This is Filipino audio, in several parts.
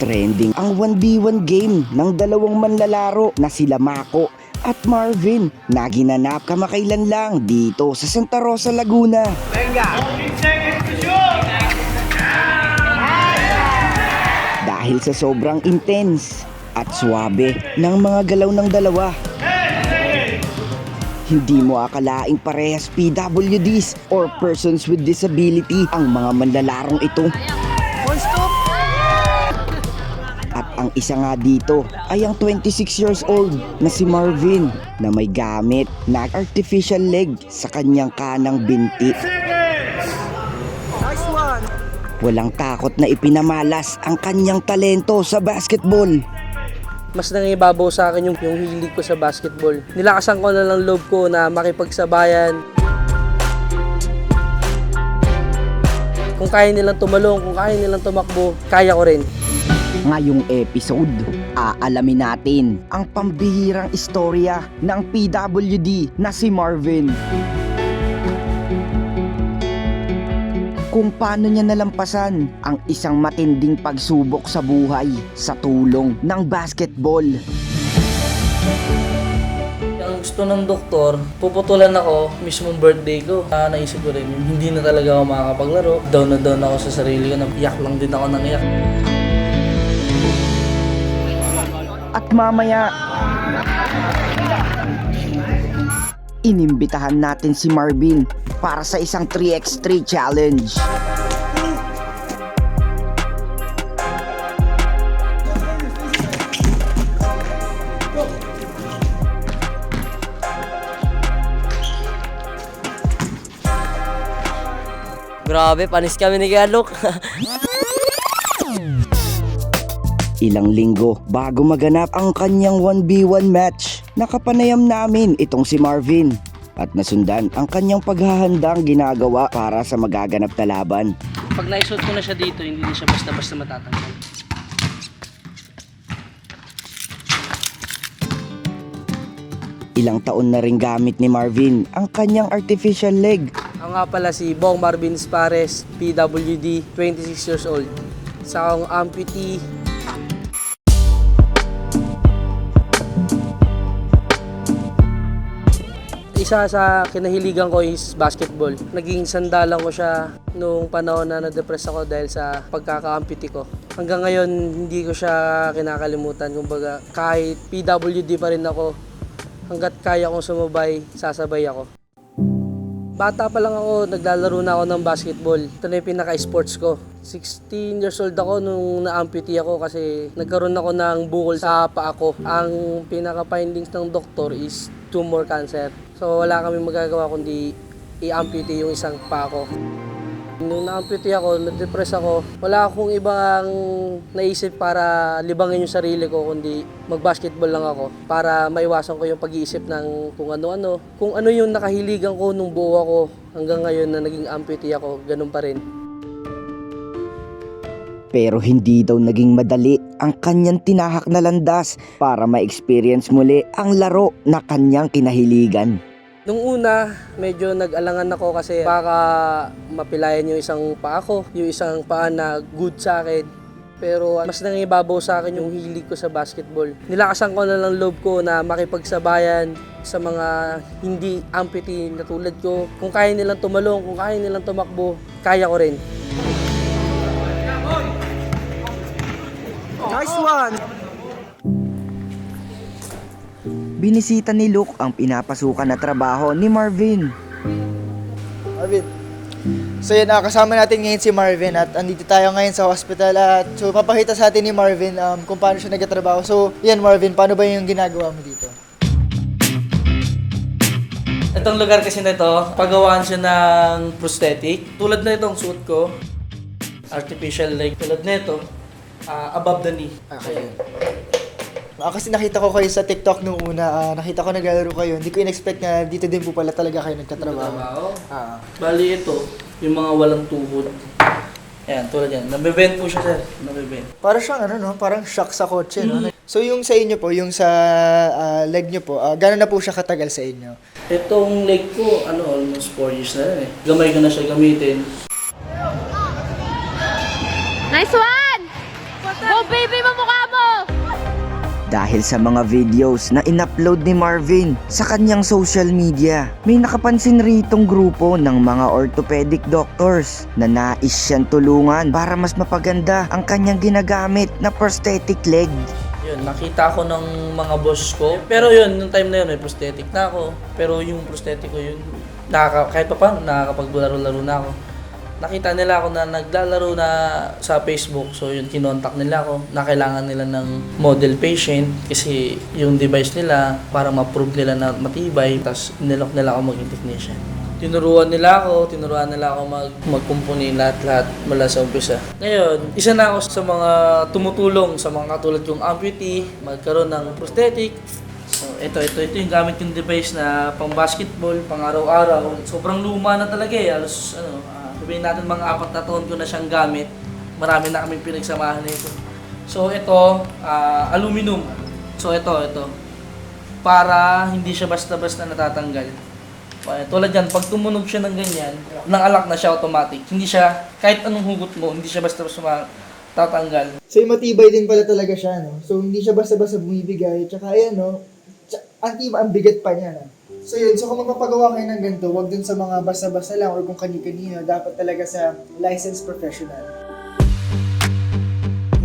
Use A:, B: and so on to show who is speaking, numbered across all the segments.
A: Trending ang 1v1 game ng dalawang manlalaro na sila Mako at Marvin na ginanap kamakailan lang dito sa Santa Rosa, Laguna. Dahil sa sobrang intense at swabe ng mga galaw ng dalawa, hindi mo akalaing parehas PWDs or persons with disability ang mga manlalarong ito. At ang isa nga dito ay ang 26 years old na si Marvin na may gamit na artificial leg sa kanyang kanang binti. Walang takot na ipinamalas ang kanyang talento sa basketball.
B: Mas nangibabaw sa akin yung hilig ko sa basketball. Nilakasan ko na lang loob ko na makipagsabayan. Kung kaya nilang tumalong, kung kaya nilang tumakbo, kaya ko rin.
A: Ngayong episode, aalamin natin ang pambihirang istorya ng PWD na si Marvin. Kung paano niya nalampasan ang isang matinding pagsubok sa buhay sa tulong ng basketball.
B: Ang gusto ng doktor, puputulan ako mismong birthday ko. Naisip ko rin, hindi na talaga ako makakapaglaro. Down na down ako sa sarili ko, iyak lang din ako ng iyak.
A: At mamaya, inimbitahan natin si Marvin para sa isang 3x3 challenge.
B: Grabe, panis kami ni Galok.
A: Ilang linggo bago maganap ang kanyang 1v1 match, nakapanayam namin itong si Marvin at nasundan ang kanyang paghahandang ginagawa para sa magaganap na laban.
B: Pag naisuot ko na siya dito, hindi na siya basta-basta matatanggal.
A: Ilang taon na rin gamit ni Marvin ang kanyang artificial leg.
B: Ako nga pala si Bong Marvin Spares, PWD, 26 years old. Sa akong amputee. Isa sa kinahiligan ko is basketball. Naging sandalan ko siya nung panahon na na-depress ako dahil sa pagkaka-amputee ko. Hanggang ngayon, hindi ko siya kinakalimutan. Kumbaga, kahit PWD pa rin ako, hanggat kaya kong sumabay, sasabay ako. Bata pa lang ako, naglalaro na ako ng basketball. Ito na yung pinaka-sports ko. 16 years old ako nung na-amputee ako kasi nagkaroon ako ng bukol sa paa ko. Ang pinaka-findings ng doktor is tumor cancer. So wala kami magagawa kundi i-amputee yung isang paa ko. Nung na-amputee ako, na-depress ako, wala akong ibang naisip para libangin yung sarili ko kundi mag-basketball lang ako para maiwasan ko yung pag-iisip ng kung ano-ano. Kung ano yung nakahiligan ko nung buo ako hanggang ngayon na naging amputee ako, ganun pa rin.
A: Pero hindi daw naging madali ang kanyang tinahak na landas para ma-experience muli ang laro na kanyang kinahiligan.
B: Nung una, medyo nag-alangan ako kasi baka mapilayan yung isang paa ko, yung isang paa na good sa akin. Pero mas nangibabaw sa akin yung hilig ko sa basketball. Nilakasan ko na lang loob ko na makipagsabayan sa mga hindi amputee na tulad ko. Kung kaya nilang tumalong, kung kaya nilang tumakbo, kaya ko rin.
A: Nice one! Binisita ni Luke ang pinapasukan na trabaho ni Marvin.
C: Marvin. So yun, kasama natin ngayon si Marvin at andito tayo ngayon sa hospital at so papakita sa atin ni Marvin kung paano siya nagtatrabaho. So yan Marvin, paano ba yung ginagawa mo dito?
B: Itong lugar kasi na ito, pagawaan siya ng prosthetic. Tulad na itong suit ko, artificial leg. Tulad na ito, above the knee.
C: Okay. Kasi nakita ko kayo sa TikTok nung una, nakita ko naglalaro kayo. Hindi ko in-expect na dito din po pala talaga kayo nagtatrabaho.
B: Bali ito, yung mga walang tuhod. Ayan, tulad yan. Nabibend po siya, sir. Nabibend.
C: Para siyang parang shock sa kotse, no? So yung sa inyo po, yung sa leg nyo po, gano'n na po siya katagal sa inyo?
B: Itong leg ko, almost 4 years na rin eh. Gamay ko na siya gamitin.
D: Nice one! Oh, baby, mamukha mo!
A: Dahil sa mga videos na in-upload ni Marvin sa kanyang social media, may nakapansin ritong grupo ng mga orthopedic doctors na nais siyang tulungan para mas mapaganda ang kanyang ginagamit na prosthetic leg.
B: Yun, nakita ko ng mga boss ko. Pero yun, nung time na yun, may prosthetic na ako. Pero yung prosthetic ko yun, kahit pa paano, nakakapaglaro-laro na ako. Nakita nila ako na naglalaro na sa Facebook. So yun, kinontak nila ako na kailangan nila ng model patient kasi yung device nila para ma-prove nila na matibay. Tapos nilok nila ako maging technician. Tinuruan nila ako magkumpuni lahat-lahat mula sa umpisa. Ngayon, isa na ako sa mga tumutulong sa mga katulad kong amputee, magkaroon ng prosthetic. So, ito yung gamit yung device na pang basketball, pang araw-araw. Sobrang luma na talaga eh. Halos, sabihin natin mga 4 na taon ko na siyang gamit. Marami na kaming pinagsamahan nito. So, ito, aluminum. So, ito. Para hindi siya basta-basta natatanggal. Tulad yan, pag tumunog siya ng ganyan, nang-alak na siya automatic. Hindi siya, kahit anong hugot mo, hindi siya basta-basta tatanggal.
C: So, yung matibay din pala talaga siya, no? So, hindi siya basta-basta bumibigay. Tsaka, ayan, no? Ang bigat pa niya, no? So, yun. So, kung magpapagawa kayo ng ganito, wag dun sa mga basta-basta lang or kung kani-kanino, dapat talaga sa licensed professional.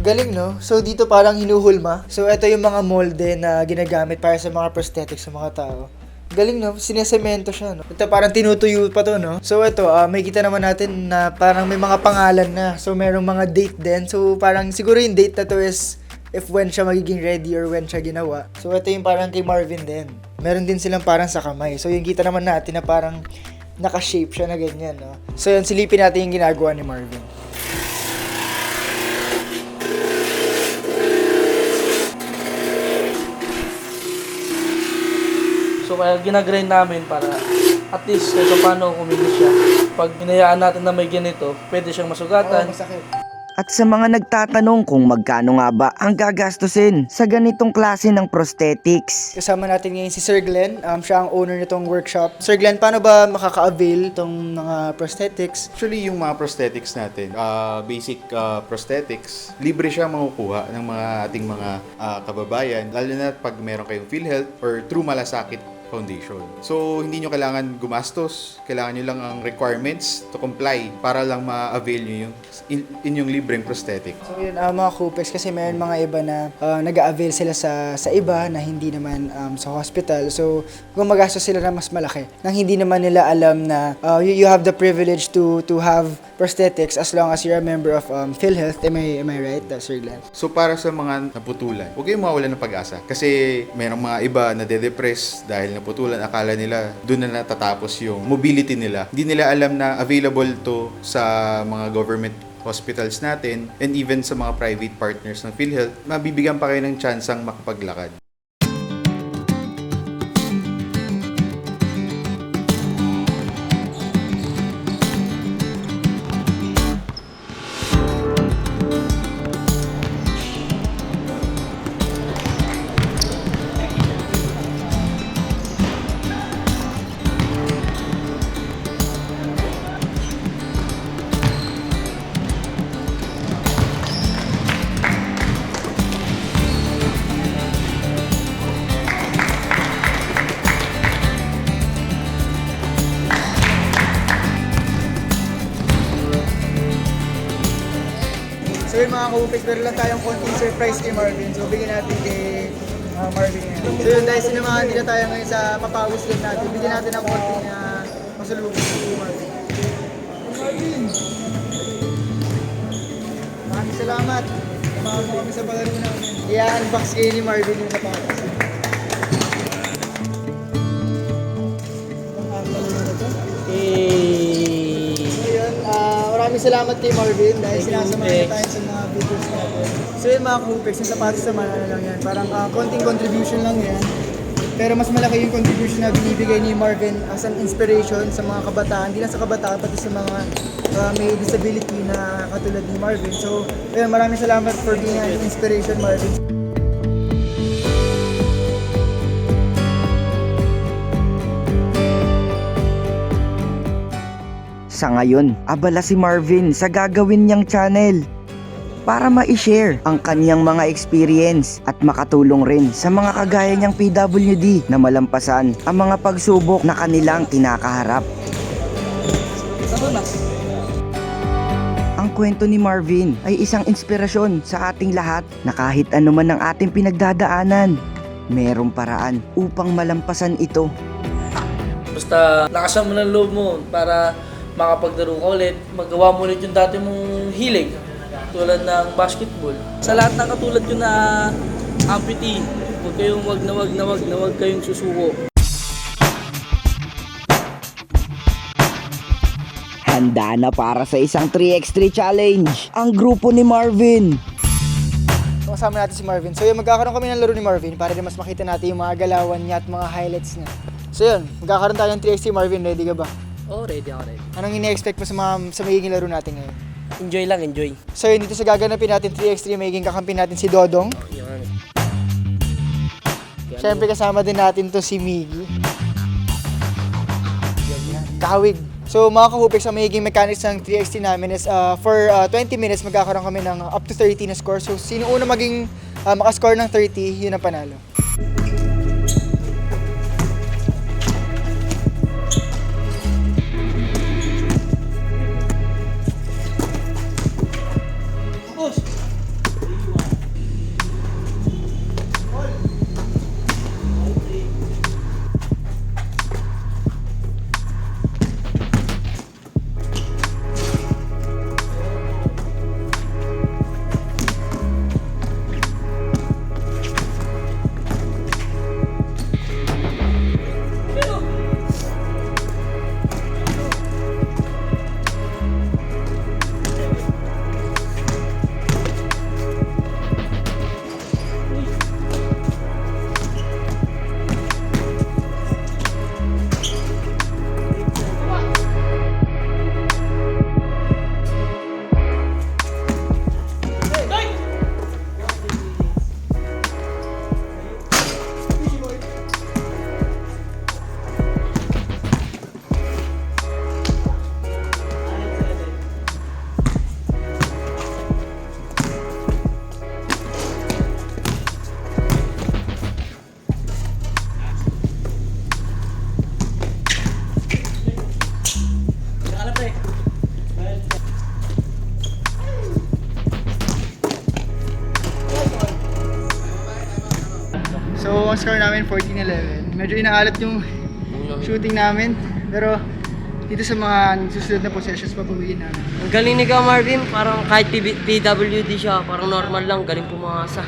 C: Galing, no? So, dito parang hinuhulma. So, ito yung mga molde na ginagamit para sa mga prosthetics sa mga tao. Galing, no? Sinesemento siya, no? Ito parang tinutuyo pa to, no? So ito, may kita naman natin na parang may mga pangalan na. So merong mga date din. So parang siguro yung date na to is if when siya magiging ready or when siya ginawa. So ito yung parang kay Marvin din. Meron din silang parang sa kamay. So yung kita naman natin na parang naka-shape siya na ganyan, no? So yun, silipin natin yung ginagawa ni Marvin.
B: So kaya ginagrind namin para at least kahit paano kumilos siya. Pag hinayaan natin na may ganito, pwede siyang masugatan.
C: Masakit.
A: At sa mga nagtatanong kung magkano nga ba ang gagastusin sa ganitong klase ng prosthetics.
C: Kasama natin ngayon si Sir Glenn. Siya ang owner nitong workshop. Sir Glenn, paano ba makaka-avail itong mga prosthetics?
E: Actually, yung mga prosthetics natin, basic prosthetics, libre siya makukuha ng mga ating mga kababayan, lalo na pag meron kayong PhilHealth or True Malasakit Foundation. So, hindi nyo kailangan gumastos. Kailangan nyo lang ang requirements to comply para lang ma-avail nyo yung inyong libreng prosthetic.
C: So yun, mga kupes, kasi mayroon mga iba na nag-a-avail sila sa iba na hindi naman sa hospital. So, gumagastos sila na mas malaki nang hindi naman nila alam na you have the privilege to have prosthetics as long as you're a member of PhilHealth. Am I right, Sir Glenn?
E: So, para sa mga naputulan, huwag kayong mawalan ng pag-asa. Kasi mayroong mga iba na de-depress dahil naputulan. Akala nila doon na natatapos yung mobility nila. Hindi nila alam na available to sa mga government hospitals natin and even sa mga private partners ng PhilHealth. Mabibigyan pa kayo ng tsansang makapaglakad.
C: So yun mga kupes, meron lang tayong konting surprise kay Marvin. So bigyan natin kay Marvin yan. So yun, dahil sinamahan nila tayo ngayon sa papawis lang natin, bigyan natin ng konting masalubong kay Marvin. Marvin! Maraming salamat. Maraming sa palaro namin. I-unbox kayo ni Marvin yung sapatos. Maraming salamat kay Marvin dahil sinasamahan niya tayo sa mga videos natin. So yun mga kupes, yung sapatos naman, ano lang yan, parang konting contribution lang yan. Pero mas malaki yung contribution na binibigay ni Marvin as an inspiration sa mga kabataan, hindi lang sa kabataan, pati sa mga may disability na katulad ni Marvin. So ayun, maraming salamat for being an inspiration, Marvin.
A: Sa ngayon, abala si Marvin sa gagawin niyang channel. para ma-share ang kanyang mga experience at makatulong rin sa mga kagaya niyang PWD na malampasan ang mga pagsubok na kanilang kinakaharap. Ang kwento ni Marvin ay isang inspirasyon sa ating lahat na kahit ano man ang ating pinagdadaanan, merong paraan upang malampasan ito.
B: Basta lakasan mo ng loob mo para makapaglaro ka ulit, magawa mo ulit yung dati mong hilig, tulad ng basketball. Sa lahat ng katulad yun na amputee, wag kayong susuko.
A: Handa na para sa isang 3x3 challenge ang grupo ni Marvin.
C: So, kasama natin si Marvin. So yun, magkakaroon kami ng laro ni Marvin para din mas makita natin yung mga galawan niya at mga highlights niya. So yun, magkakaroon tayo ng 3x3. Marvin, ready ka ba?
B: Oh, ready ako, ready.
C: Anong ini-expect mo sa magiging laro natin ngayon?
B: Enjoy lang, enjoy.
C: So yun, dito sa gaganapin natin 3x3, magiging kakampi natin si Dodong.
B: Yan.
C: Siyempre kasama din natin to si Miggy. Kahawig. So mga kahupix, ang magiging mechanics ng 3x3 namin is for 20 minutes magkakaroon kami ng up to 30 na score. So sino una maging makascore ng 30, yun ang panalo. So, ang score namin 14-11. Medyo inaalat yung shooting namin. Pero dito sa mga susunod na possessions, papawiin namin.
D: Ang galing ni Ka Marvin, parang kahit PWD siya, parang normal lang, galing pumasa.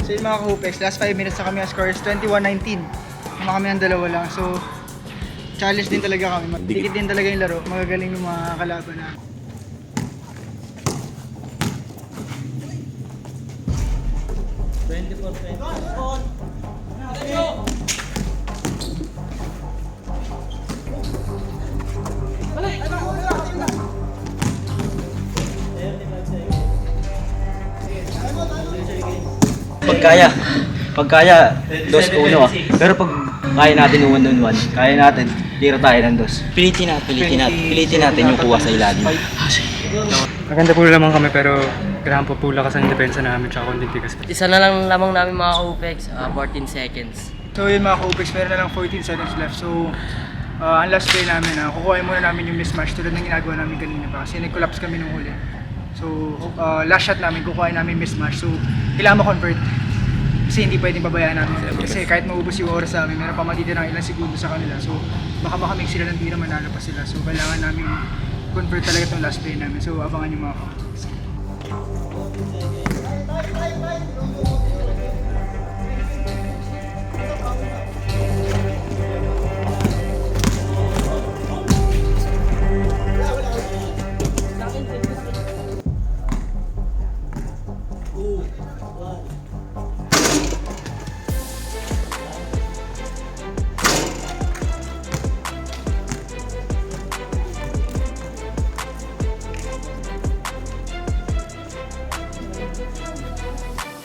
C: So yun mga kahupex, last 5 minutes na kami, ang score is 21-19. Kuma kami ng dalawa lang. So, challenge din talaga kami. Dikit din talaga yung laro. Magagaling yung mga kalaban na.
F: Pagkaya, dos ko uno. Pero pag kaya natin yung 1-on-1, kaya natin, tira tayo ng dos. Pilitin natin yung kuha sa ilalim.
G: Maganda po lamang kami pero kailangan po lakasan yung depensa namin tsaka konting tigas.
D: Isa na lang lamang namin mga Upex, 14 seconds.
C: So yun mga kahupex, meron na lang 14 seconds left. So,
H: ang last play namin, kukuhain muna namin yung mismatch tulad ng ginagawa namin kanina pa kasi nag-collapse kami nung huli. So, last shot namin, kukuhain namin mismatch. So, kailangan ma-convert. Kasi hindi pwedeng babayaan namin. Kasi kahit maubos yung oras sa amin, meron pa matitirang ilang segundo sa kanila. So, baka makamig sila ng tira, manalo pa sila. So, kailangan namin convert talaga itong last play namin. So, abangan yung mga comments.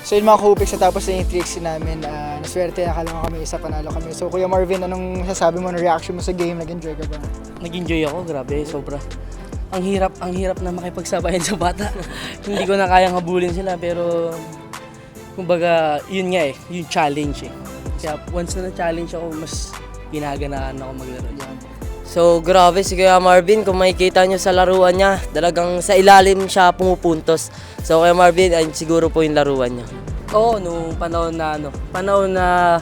C: So yun mga Kupiks, natapos na yung 3x namin. Naswerte, nakalaman kami isa, panalo kami. So Kuya Marvin, anong sasabi mo na reaction mo sa game? Nag-enjoy ka ba?
B: Nag-enjoy ako, grabe, sobra. Ang hirap na makipagsabayan sa bata. Hindi ko na kayang habulin sila, pero kumbaga, yun nga yung challenge eh. Kaya once na na-challenge ako, mas ginaganaan ako maglaro.
D: So grabe si Kuya Marvin, kung makikita nyo sa laruan niya, talagang sa ilalim siya pumupuntos. So Kuya Marvin, ay siguro po yung laruan niya.
B: Oo, nung panahon na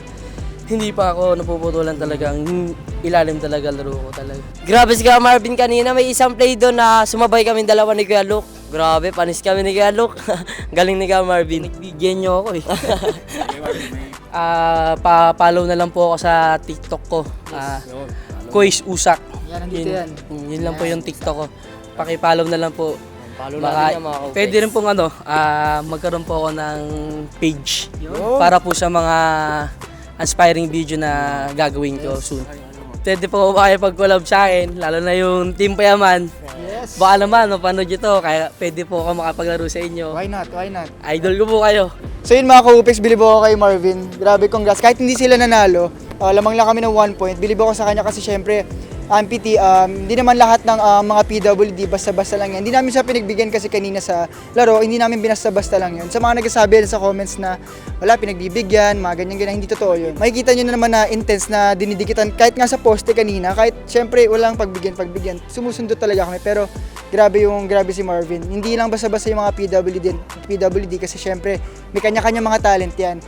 B: hindi pa ako napuputulan talaga, ang ilalim talaga laro ko talaga.
D: Grabe si Kuya Marvin kanina, may isang play doon na sumabay kami dalawa ni Kuya Luke. Grabe, panis kami ni Kuya Luke. Galing ni Kuya Marvin.
B: Bigyan nyo ako eh. Pa-follow na lang po ako sa TikTok ko. Kois Usak.
C: Yan, nandito yan.
B: Yun lang po yung TikTok ko. Paki-follow na lang po.
D: Follow
B: Baka,
D: natin yan mga Kupiks.
B: pwede rin pong magkaroon po ako ng page para po sa mga aspiring video na gagawin ko soon. Pwede po ba kayo pag-collab sa akin, lalo na yung Team Payaman.
C: Yes.
B: Baka naman, mapanood nyo to, kaya pwede po ako makapaglaro sa inyo.
C: Why not? Why not?
B: Idol ko po kayo.
C: So yun mga Kupiks, bilib ako kay Marvin. Grabe, congrats. Kahit hindi sila nanalo, lamang lang kami ng 1 point. Bilib ako sa kanya kasi syempre, PT, hindi naman lahat ng mga PWD basta-basta lang yan. Hindi namin siya pinagbigyan kasi kanina sa laro, hindi namin binasta-basta lang yun. Sa mga nagsasabi sa comments na wala pinagbibigyan, mga ganyan-ganyan, hindi totoo yun. Makikita nyo na naman na intense na dinidikitan, kahit nga sa poste kanina, kahit syempre walang pagbigyan, sumusundo talaga kami. Pero grabe si Marvin. Hindi lang basta-basta yung mga PWD kasi syempre may kanya-kanya mga talent yan.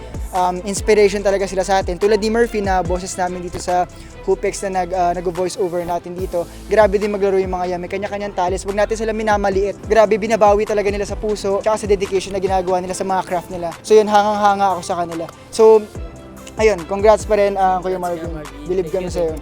C: Inspiration talaga sila sa atin. Tulad ni Murphy na boses namin dito sa Kupiks na nag-voice over natin dito. Grabe din maglaro yung mga yan. May kanya-kanyang talents. Huwag natin sila minamaliit. Grabe, binabawi talaga nila sa puso tsaka sa dedication na ginagawa nila sa mga craft nila. So yun, hangang-hanga ako sa kanila. So, ayun, congrats pa rin Kuya Marvin. Bilib kami sa'yo.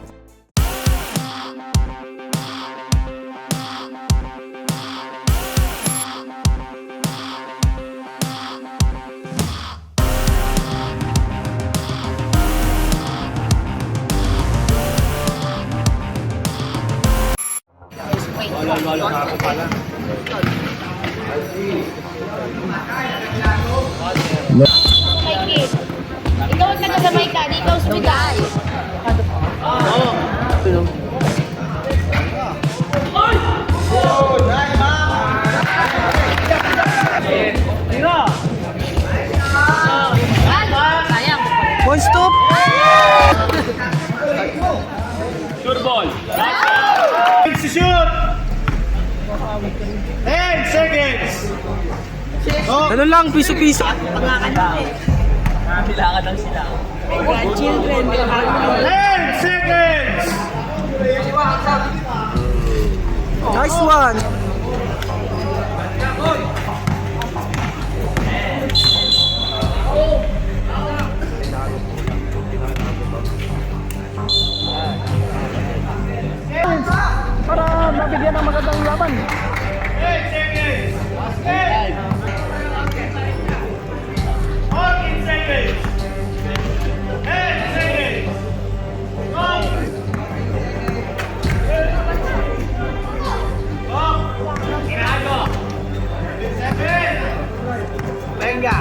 I: Mikey, ikaw ang taga-sabay ka, di ikaw sumigay. Sayang.
B: Boy, stop! Ganun lang, piso-piso. Nice one! Para mabigyan ng magandang laban.
C: Venga!